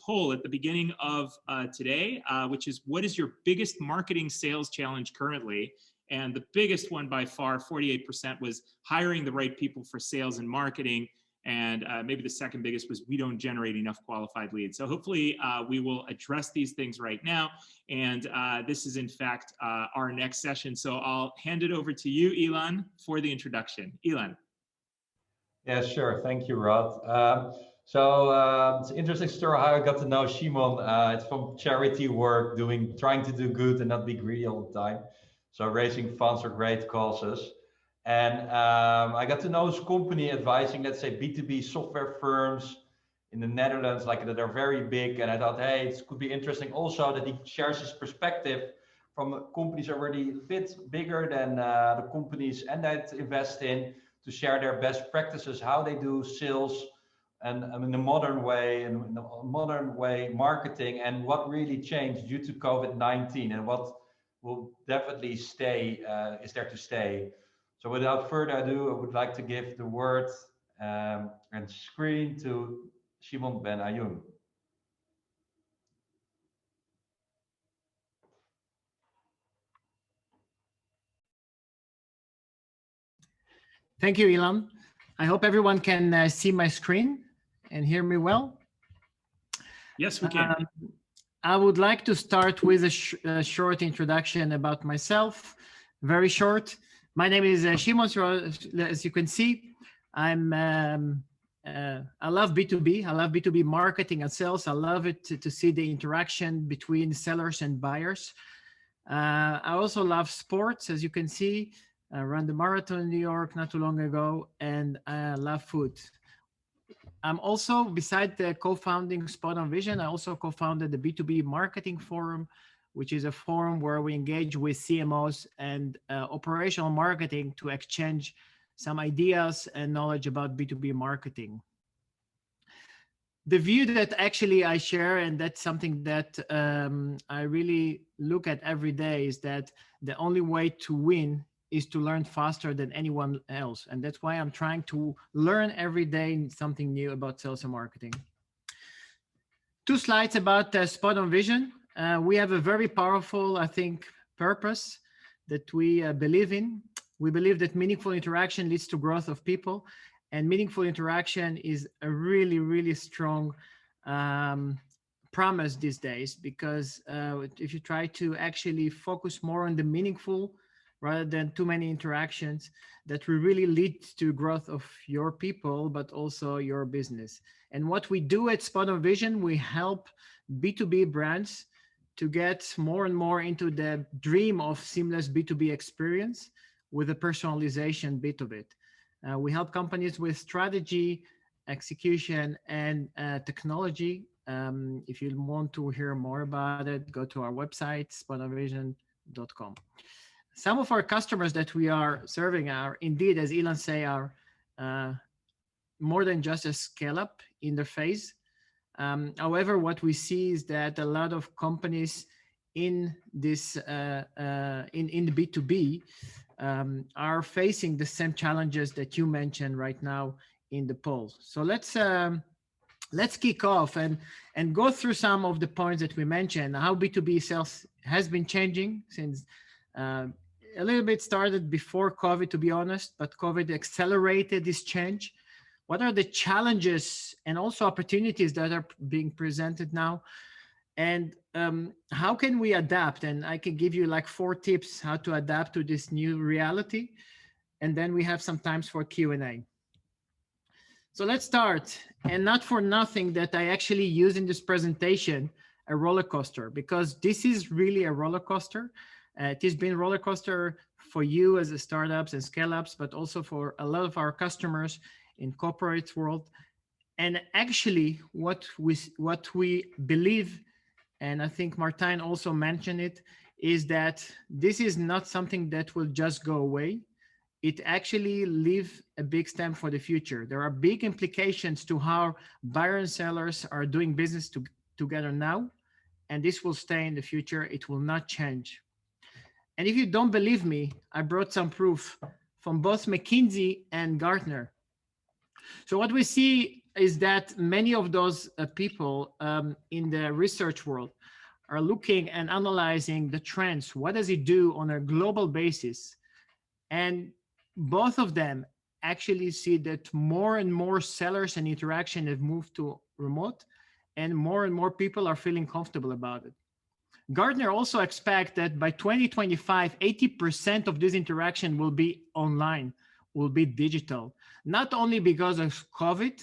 poll at the beginning of today, which is, what is your biggest marketing sales challenge currently? And the biggest one by far, 48%, was hiring the right people for sales and marketing. And maybe the second biggest was, we don't generate enough qualified leads. So hopefully we will address these things right now. And this is in fact our next session. So I'll hand it over to you, Ilan, for the introduction. Ilan. Yeah, sure. Thank you, Rod. It's an interesting story how I got to know Shimon. It's from charity work, trying to do good and not be greedy all the time. So raising funds for great causes. And I got to know his company advising, let's say, B2B software firms in the Netherlands, like that are very big. And I thought, hey, it could be interesting also that he shares his perspective from companies already a bit bigger than the companies Endeit invest in, to share their best practices, how they do sales and in a modern way, and in a modern way marketing, and what really changed due to COVID-19 and what will definitely stay, is there to stay. So without further ado, I would like to give the word and screen to Shimon Ben Ayun. Thank you, Ilan. I hope everyone can see my screen and hear me well. Yes, we can. I would like to start with a short introduction about myself, very short. My name is Shimon. As you can see, I love B2B. I love B2B marketing and sales. I love it to see the interaction between sellers and buyers. I also love sports, as you can see. I ran the marathon in New York not too long ago, and I love food. I'm also, beside the co-founding Spot on Vision, I also co-founded the B2B Marketing Forum, which is a forum where we engage with CMOs and operational marketing to exchange some ideas and knowledge about B2B marketing. The view that actually I share, and that's something that I really look at every day, is that the only way to win is to learn faster than anyone else. And that's why I'm trying to learn every day something new about sales and marketing. 2 slides about Spot on Vision. We have a very powerful, I think, purpose that we believe in. We believe that meaningful interaction leads to growth of people, and meaningful interaction is a really, really strong promise these days, because if you try to actually focus more on the meaningful rather than too many interactions, that will really lead to growth of your people, but also your business. And what we do at Spot on Vision, we help B2B brands to get more and more into the dream of seamless B2B experience with the personalization bit of it. We help companies with strategy, execution, and technology. If you want to hear more about it, go to our website, spotonvision.com. Some of our customers that we are serving are indeed, as Ilan say, are more than just a scale-up in their phase. However, what we see is that a lot of companies in this in the B2B are facing the same challenges that you mentioned right now in the poll. So let's kick off and go through some of the points that we mentioned. How B2B sales has been changing since. A little bit started before COVID, to be honest, but COVID accelerated this change. What are the challenges and also opportunities that are being presented now? And how can we adapt? And I can give you like 4 tips how to adapt to this new reality. And then we have some times for Q&A. So let's start. And not for nothing that I actually use in this presentation a roller coaster, because this is really a roller coaster. It has been a roller coaster for you as a startups and scale-ups, but also for a lot of our customers in corporate world. And actually what we believe, and I think Martijn also mentioned it, is that this is not something that will just go away. It actually leaves a big stamp for the future. There are big implications to how buyers and sellers are doing business together now, and this will stay in the future. It will not change. And if you don't believe me, I brought some proof from both McKinsey and Gartner. So what we see is that many of those people in the research world are looking and analyzing the trends. What does it do on a global basis? And both of them actually see that more and more sellers and interaction have moved to remote, and more people are feeling comfortable about it. Gartner also expects that by 2025, 80% of this interaction will be online, will be digital, not only because of COVID,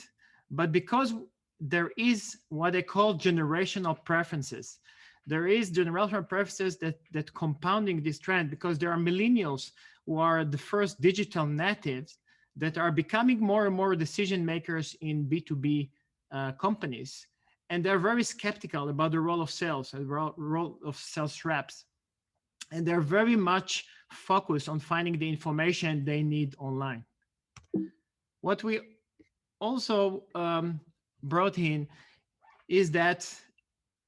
but because there is what they call generational preferences. There is generational preferences that compounding this trend, because there are millennials who are the first digital natives that are becoming more and more decision makers in B2B companies. And they're very skeptical about the role of sales, the role of sales reps. And they're very much focused on finding the information they need online. What we also brought in is that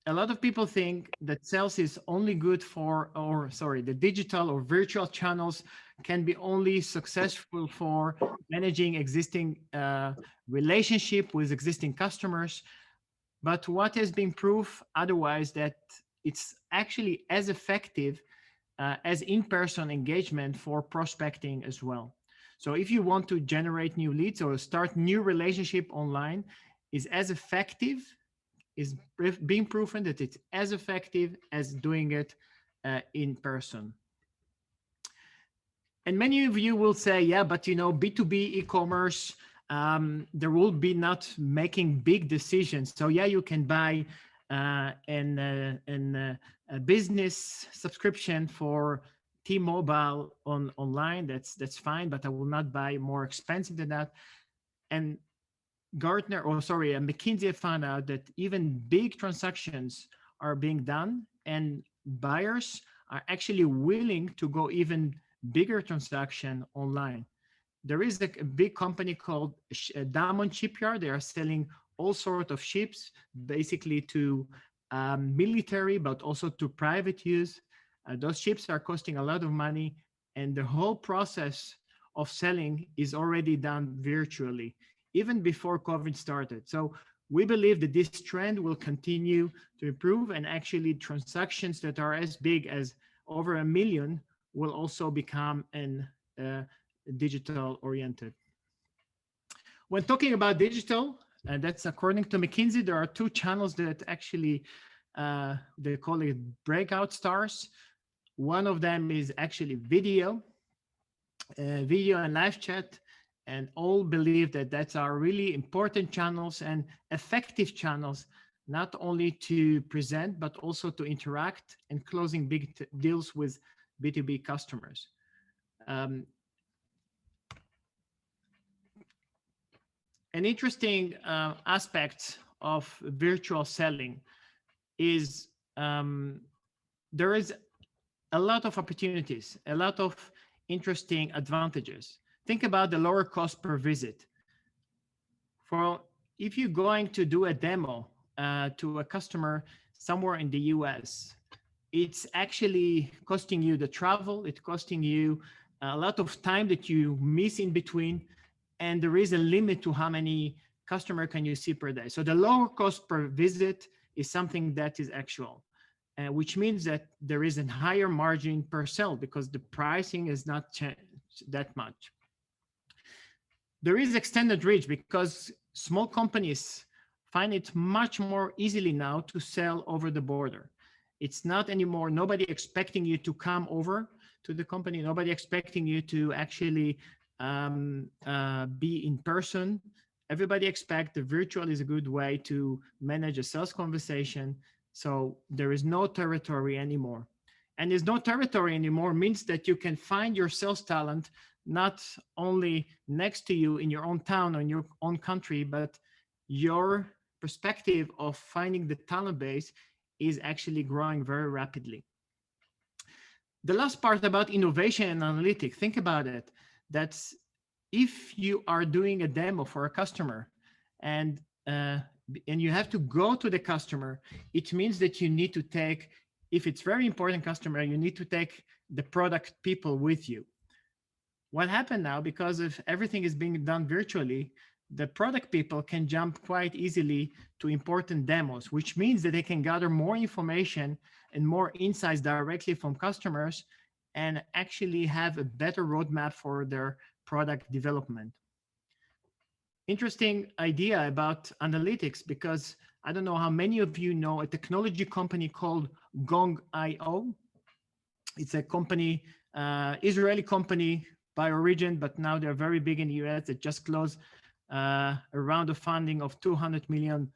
a lot of people think that sales is only good for, or sorry, the digital or virtual channels can be only successful for managing existing relationship with existing customers. But what has been proved otherwise, that it's actually as effective as in-person engagement for prospecting as well. So if you want to generate new leads or start new relationship online, is as effective, is being proven that it's as effective as doing it in person. And many of you will say, yeah, but you know, B2B e-commerce, there will be not making big decisions. So yeah, you can buy a business subscription for T-Mobile online. That's fine, but I will not buy more expensive than that. And Gartner, or sorry, McKinsey found out that even big transactions are being done, and buyers are actually willing to go even bigger transaction online. There is a big company called Diamond Shipyard. They are selling all sorts of ships, basically to military, but also to private use. Those ships are costing a lot of money, and the whole process of selling is already done virtually, even before COVID started. So we believe that this trend will continue to improve, and actually transactions that are as big as over 1 million will also become digital oriented. When talking about digital, and that's according to McKinsey, there are two channels that actually they call it breakout stars. One of them is actually video and live chat, and all believe that that's our really important channels and effective channels, not only to present, but also to interact and closing big deals with B2B customers. An interesting aspect of virtual selling is there is a lot of opportunities, a lot of interesting advantages. Think about the lower cost per visit. For if you're going to do a demo to a customer somewhere in the US, it's actually costing you the travel, it's costing you a lot of time that you miss in between, and there is a limit to how many customer can you see per day. So the lower cost per visit is something that is actual, which means that there is a higher margin per sale because the pricing is not changed that much. There is extended reach because small companies find it much more easily now to sell over the border. It's not anymore, nobody expecting you to come over to the company, nobody expecting you to actually be in person. Everybody expects the virtual is a good way to manage a sales conversation. So there is no territory anymore. And there's no territory anymore means that you can find your sales talent not only next to you in your own town or in your own country, but your perspective of finding the talent base is actually growing very rapidly. The last part about innovation and analytics, think about it. That's if you are doing a demo for a customer and you have to go to the customer, it means that you need to take, if it's very important customer, you need to take the product people with you. What happened now, because of everything is being done virtually, the product people can jump quite easily to important demos, which means that they can gather more information and more insights directly from customers and actually have a better roadmap for their product development. Interesting idea about analytics, because I don't know how many of you know a technology company called Gong.io. It's a company, Israeli company by origin, but now they're very big in the US. They just closed a round of funding of $200 million.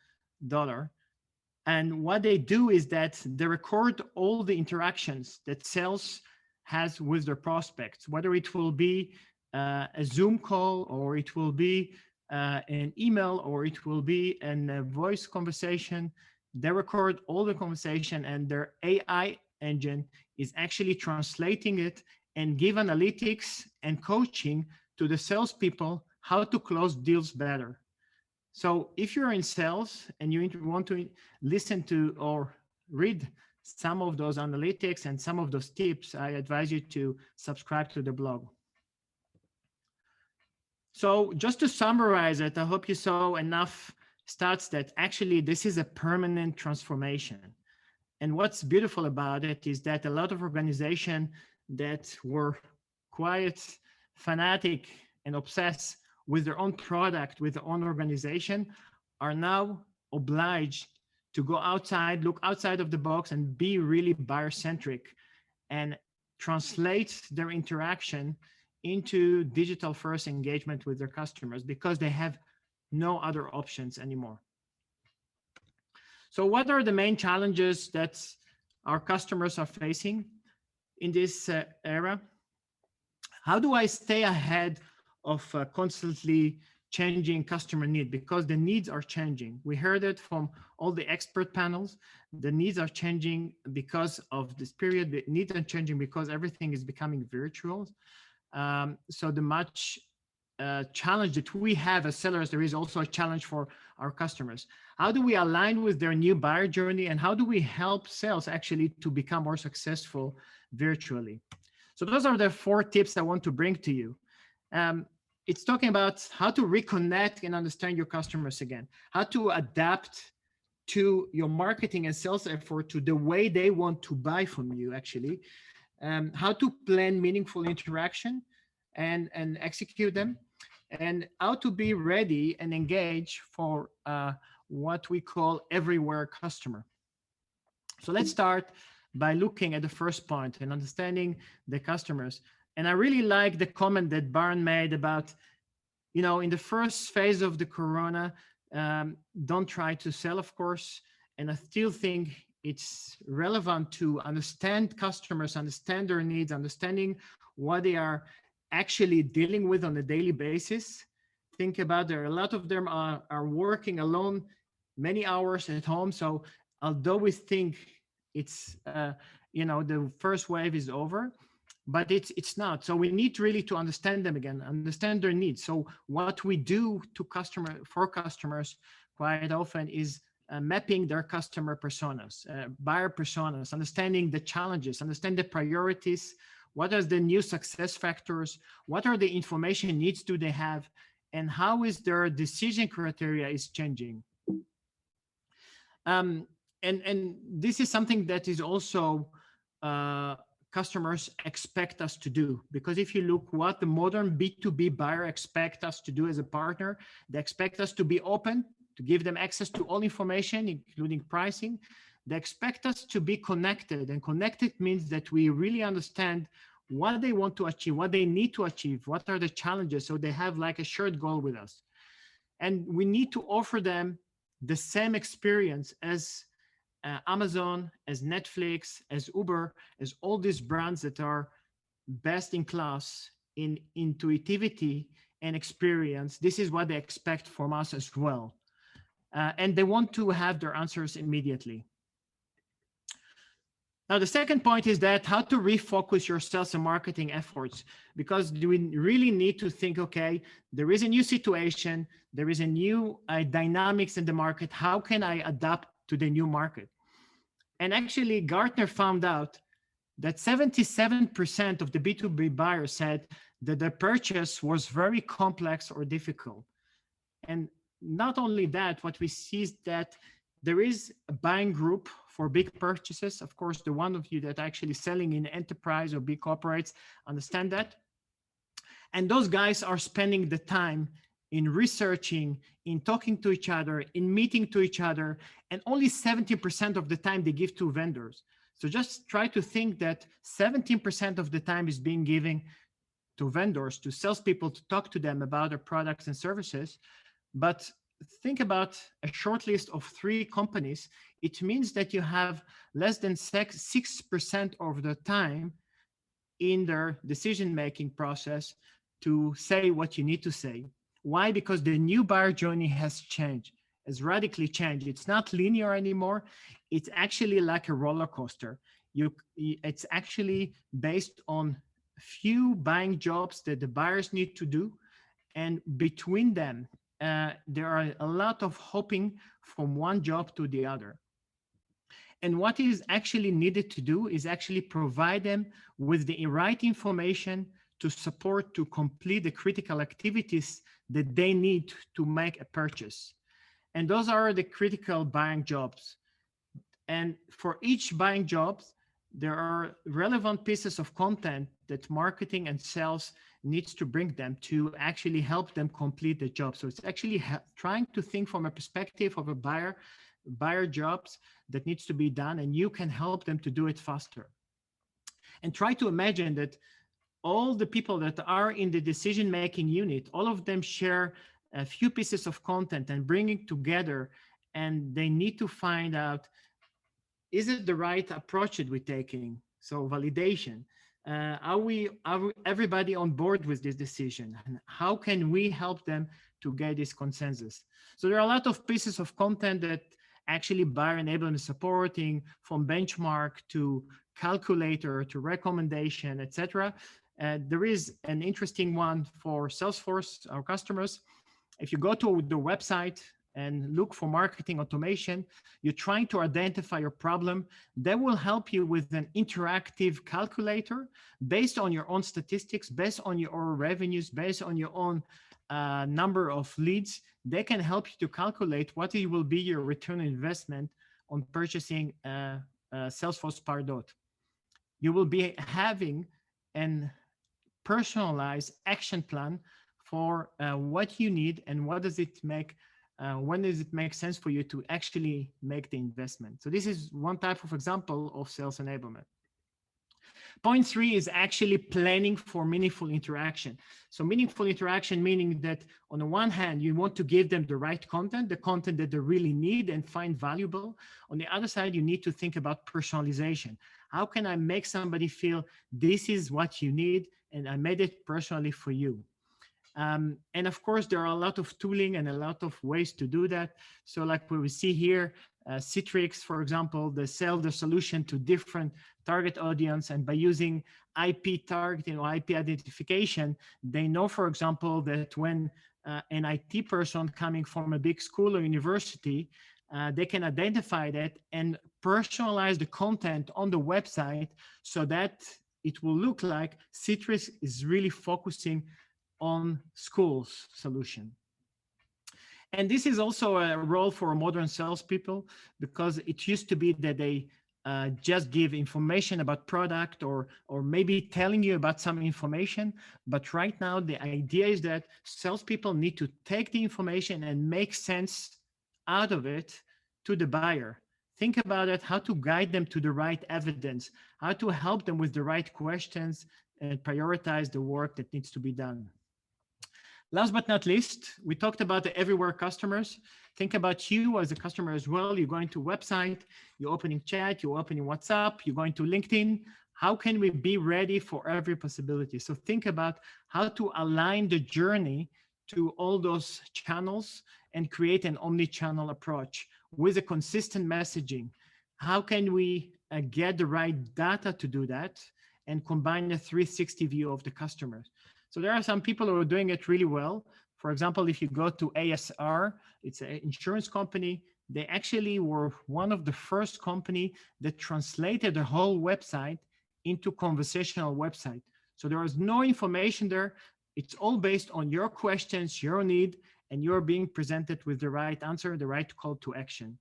And what they do is that they record all the interactions that sales has with their prospects, whether it will be a Zoom call, or it will be an email, or it will be a voice conversation. They record all the conversation, and their AI engine is actually translating it and give analytics and coaching to the salespeople how to close deals better. So if you're in sales and you want to listen to or read some of those analytics and some of those tips, I advise you to subscribe to the blog. So just to summarize it, I hope you saw enough stats that actually this is a permanent transformation. And what's beautiful about it is that a lot of organizations that were quite fanatic and obsessed with their own product, with their own organization, are now obliged to go outside, look outside of the box, and be really buyer-centric and translate their interaction into digital first engagement with their customers, because they have no other options anymore. So what are the main challenges that our customers are facing in this era? How do I stay ahead of constantly changing customer need? Because the needs are changing. We heard it from all the expert panels. The needs are changing because of this period. The needs are changing because everything is becoming virtual. So the much challenge that we have as sellers, there is also a challenge for our customers. How do we align with their new buyer journey, and how do we help sales actually to become more successful virtually? So those are the 4 tips I want to bring to you. It's talking about how to reconnect and understand your customers again, how to adapt to your marketing and sales effort to the way they want to buy from you actually, how to plan meaningful interaction and execute them, and how to be ready and engage for what we call everywhere customer. So let's start by looking at the first point and understanding the customers. And I really like the comment that Baron made about, you know, in the first phase of the Corona, don't try to sell, of course. And I still think it's relevant to understand customers, understand their needs, understanding what they are actually dealing with on a daily basis. Think about there, a lot of them are working alone many hours at home. So although we think it's, you know, the first wave is over, but it's not. So we need really to understand them again, understand their needs. So what we do to for customers quite often is mapping their customer personas, buyer personas, understanding the challenges, understand the priorities, what are the new success factors, what are the information needs do they have, and how is their decision criteria is changing. And this is something that is also customers expect us to do, because if you look what the modern B2B buyer expect us to do as a partner, they expect us to be open, to give them access to all information, including pricing. They expect us to be connected, and connected means that we really understand what they want to achieve, what they need to achieve, what are the challenges, so they have like a shared goal with us. And we need to offer them the same experience as Amazon, as Netflix, as Uber, as all these brands that are best in class in intuitivity and experience. This is what they expect from us as well. And they want to have their answers immediately. Now, the second point is that how to refocus your sales and marketing efforts, because we really need to think, okay, there is a new situation, there is a new dynamics in the market. How can I adapt to the new market? And actually, Gartner found out that 77% of the B2B buyers said that the purchase was very complex or difficult. And not only that, what we see is that there is a buying group for big purchases. Of course, the one of you that are actually selling in enterprise or big corporates understand that. And those guys are spending the time in researching, in talking to each other, in meeting to each other, and only 70% of the time they give to vendors. So just try to think that 17% of the time is being given to vendors, to salespeople, to talk to them about their products and services. But think about a short list of 3 companies. It means that you have less than 6% of the time in their decision-making process to say what you need to say. Why? Because the new buyer journey has changed, has radically changed. It's not linear anymore. It's actually like a roller coaster. It's actually based on few buying jobs that the buyers need to do. And between them, there are a lot of hopping from one job to the other. And what is actually needed to do is actually provide them with the right information to support, to complete the critical activities that they need to make a purchase. And those are the critical buying jobs. And for each buying job, there are relevant pieces of content that marketing and sales needs to bring them to actually help them complete the job. So it's actually trying to think from a perspective of a buyer jobs that needs to be done, and you can help them to do it faster. And try to imagine that all the people that are in the decision-making unit, all of them share a few pieces of content and bring it together, and they need to find out, is it the right approach that we're taking? So validation. Are we everybody on board with this decision? And how can we help them to get this consensus? So there are a lot of pieces of content that actually buyer enablement supporting, from benchmark to calculator to recommendation, etc. There is an interesting one for Salesforce, our customers. If you go to the website and look for marketing automation, you're trying to identify your problem. That will help you with an interactive calculator based on your own statistics, based on your revenues, based on your own number of leads. They can help you to calculate what it will be your return on investment on purchasing Salesforce Pardot. You will be having an personalized action plan for what you need and what does it make, when does it make sense for you to actually make the investment. So this is one type of example of sales enablement. Point 3 is actually planning for meaningful interaction. So meaningful interaction, meaning that on the one hand, you want to give them the right content, the content that they really need and find valuable. On the other side, you need to think about personalization. How can I make somebody feel this is what you need and I made it personally for you? And of course, there are a lot of tooling and a lot of ways to do that. So like what we see here, Citrix, for example, they sell the solution to different target audience. And by using IP targeting or IP identification, they know, for example, that when an IT person coming from a big school or university, they can identify that and personalize the content on the website so that it will look like Citrix is really focusing on schools solution. And this is also a role for modern salespeople, because it used to be that they just give information about product or maybe telling you about some information. But right now, the idea is that salespeople need to take the information and make sense out of it to the buyer. Think about it, how to guide them to the right evidence, how to help them with the right questions and prioritize the work that needs to be done. Last but not least, we talked about the everywhere customers. Think about you as a customer as well. You're going to a website, you're opening chat, you're opening WhatsApp, you're going to LinkedIn. How can we be ready for every possibility? So think about how to align the journey to all those channels and create an omni-channel approach with a consistent messaging. How can we get the right data to do that and combine a 360 view of the customers? So there are some people who are doing it really well. For example, if you go to ASR, it's an insurance company. They actually were one of the first company that translated the whole website into conversational website. So there is no information there. It's all based on your questions, your need, and you're being presented with the right answer, the right call to action.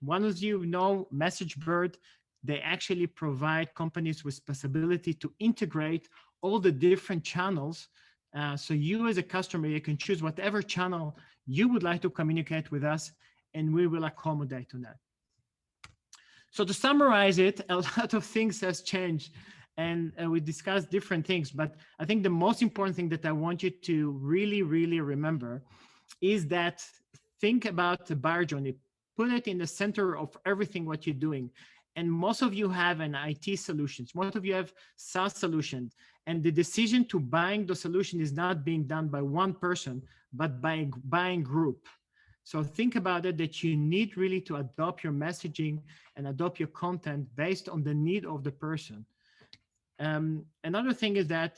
One of you know MessageBird, they actually provide companies with possibility to integrate all the different channels. So you as a customer, you can choose whatever channel you would like to communicate with us, and we will accommodate on that. So to summarize it, a lot of things has changed, and we discussed different things, but I think the most important thing that I want you to really, really remember is that think about the buyer journey, put it in the center of everything what you're doing. And most of you have an IT solutions, most of you have SaaS solutions, and the decision to buying the solution is not being done by one person, but by buying group. So think about it, that you need really to adopt your messaging and adopt your content based on the need of the person. Another thing is that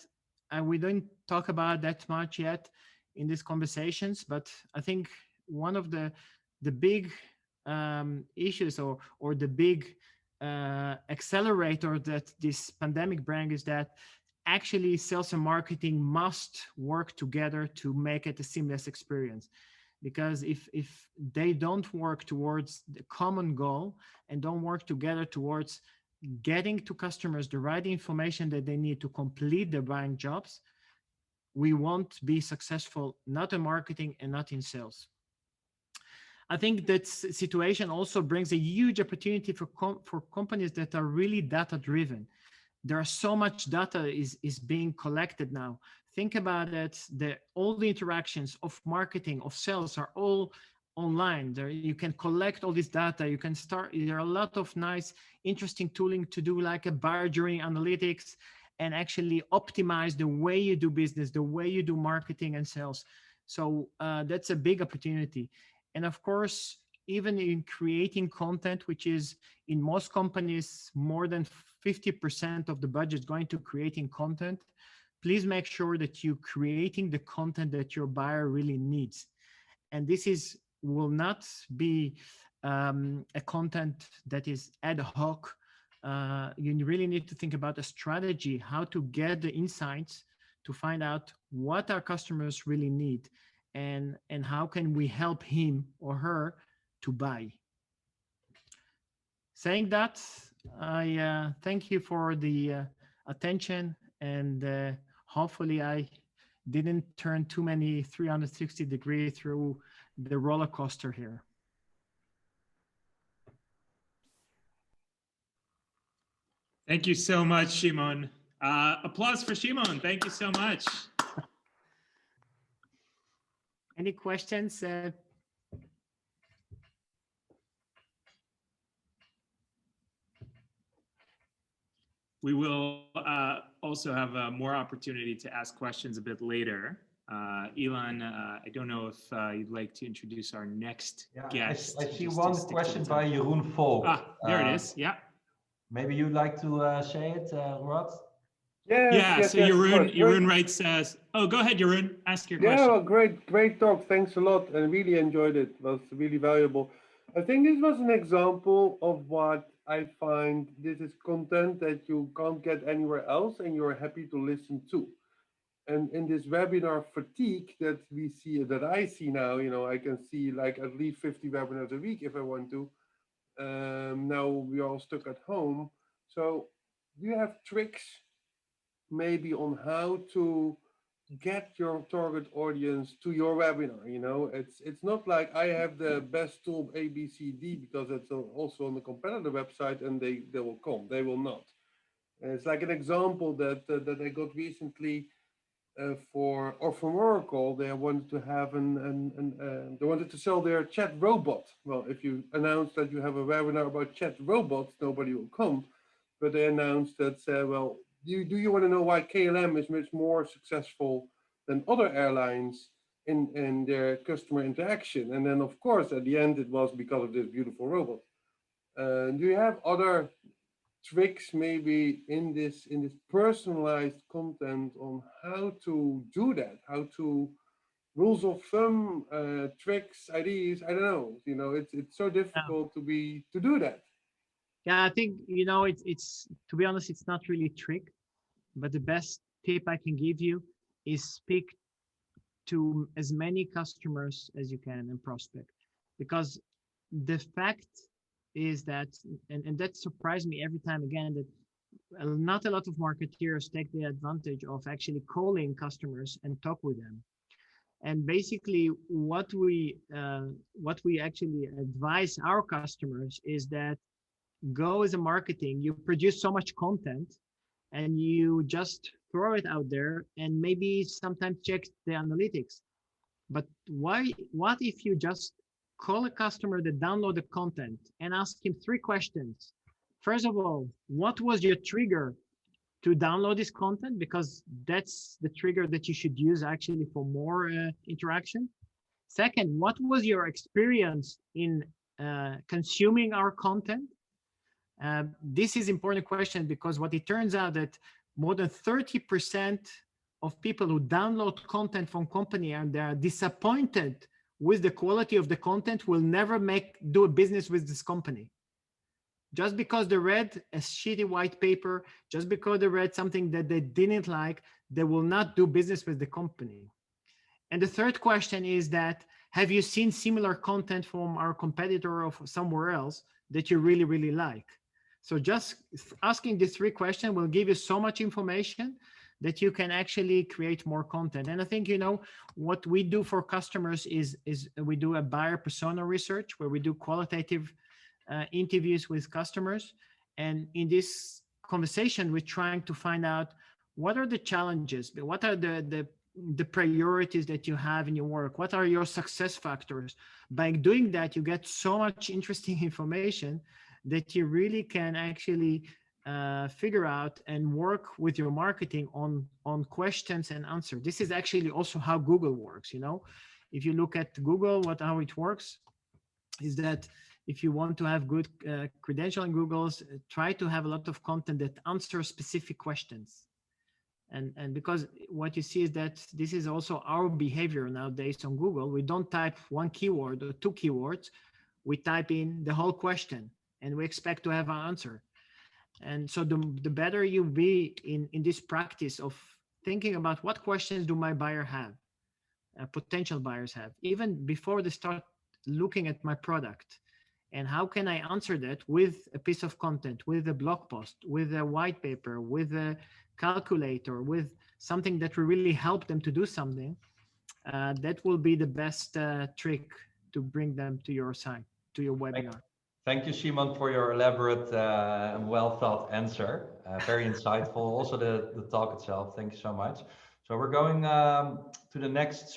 we don't talk about that much yet in these conversations, but I think one of the big issues or the big accelerator that this pandemic brings is that actually sales and marketing must work together to make it a seamless experience. Because if they don't work towards the common goal and don't work together towards getting to customers the right information that they need to complete their buying jobs, we won't be successful, not in marketing and not in sales. I think that situation also brings a huge opportunity for companies that are really data driven. There are so much data is being collected now. Think about it, all the interactions of marketing, of sales are all online. There, you can collect all this data. You can start, there are a lot of nice, interesting tooling to do like a buyer journey analytics and actually optimize the way you do business, the way you do marketing and sales. So that's a big opportunity. And of course, even in creating content, which is in most companies, more than 50% of the budget is going to creating content, please make sure that you're creating the content that your buyer really needs. And this will not be a content that is ad hoc. You really need to think about a strategy, how to get the insights to find out what our customers really need and how can we help him or her to buy. Saying that, I thank you for the attention, and hopefully I didn't turn too many 360 degrees through the roller coaster here. Thank you so much, Shimon. Applause for Shimon. Thank you so much. Any questions? We will also have more opportunity to ask questions a bit later. Elon, I don't know if you'd like to introduce our next guest. I see one question by Jeroen Volk. There it is. Yeah. Maybe you'd like to say it, Rod? Yes, so Jeroen writes, oh, go ahead, Jeroen. Ask your question. Yeah, well, great talk. Thanks a lot. I really enjoyed it. It was really valuable. I think this was an example of what I find this is content that you can't get anywhere else and you're happy to listen to. And in this webinar fatigue that we see, that I see now, I can see like at least 50 webinars a week if I want to. Now we are all stuck at home. So do you have tricks maybe on how to get your target audience to your webinar? It's not like I have the best tool A, B, C, D, because it's also on the competitor website and they will come. They will not. And it's like an example that I got recently from Oracle. They wanted to have they wanted to sell their chat robot. Well, if you announce that you have a webinar about chat robots, nobody will come. But they announced that, well, do you want to know why KLM is much more successful than other airlines in their customer interaction? And then, of course, at the end, it was because of this beautiful robot. Do you have other tricks maybe in this personalized content on how to do that? How to rules of thumb, tricks, ideas? I don't know. It's so difficult to do that. Yeah, I think it's to be honest, it's not really a trick, but the best tip I can give you is speak to as many customers as you can and prospect, because the fact is that, and that surprised me every time again, that not a lot of marketeers take the advantage of actually calling customers and talk with them. And basically what we actually advise our customers is that go as a marketing, you produce so much content and you just throw it out there and maybe sometimes check the analytics. But what if you just call a customer that download the content and ask him 3 questions? First of all, what was your trigger to download this content? Because that's the trigger that you should use actually for more interaction. Second, what was your experience in consuming our content? This is important question, because what it turns out that more than 30% of people who download content from company and they are disappointed with the quality of the content will never do a business with this company. Just because they read a shitty white paper, just because they read something that they didn't like, they will not do business with the company. And the third question is that, have you seen similar content from our competitor or somewhere else that you really, really like? So just asking these 3 questions will give you so much information that you can actually create more content. And I think, what we do for customers is we do a buyer persona research where we do qualitative interviews with customers. And in this conversation, we're trying to find out what are the challenges, what are the priorities that you have in your work, what are your success factors. By doing that, you get so much interesting information that you really can actually figure out and work with your marketing on questions and answers. This is actually also how Google works. If you look at Google, how it works is that if you want to have good credential in Google's, try to have a lot of content that answers specific questions. And because what you see is that this is also our behavior nowadays on Google. We don't type 1 keyword or 2 keywords. We type in the whole question and we expect to have an answer. And so the better you be in this practice of thinking about what questions do my buyer have, potential buyers have, even before they start looking at my product. And how can I answer that with a piece of content, with a blog post, with a white paper, with a calculator, with something that will really help them to do something? That will be the best trick to bring them to your site, to your webinar. Thank you, Shimon, for your elaborate and well thought answer. Very insightful. Also the talk itself. Thank you so much. So we're going to the next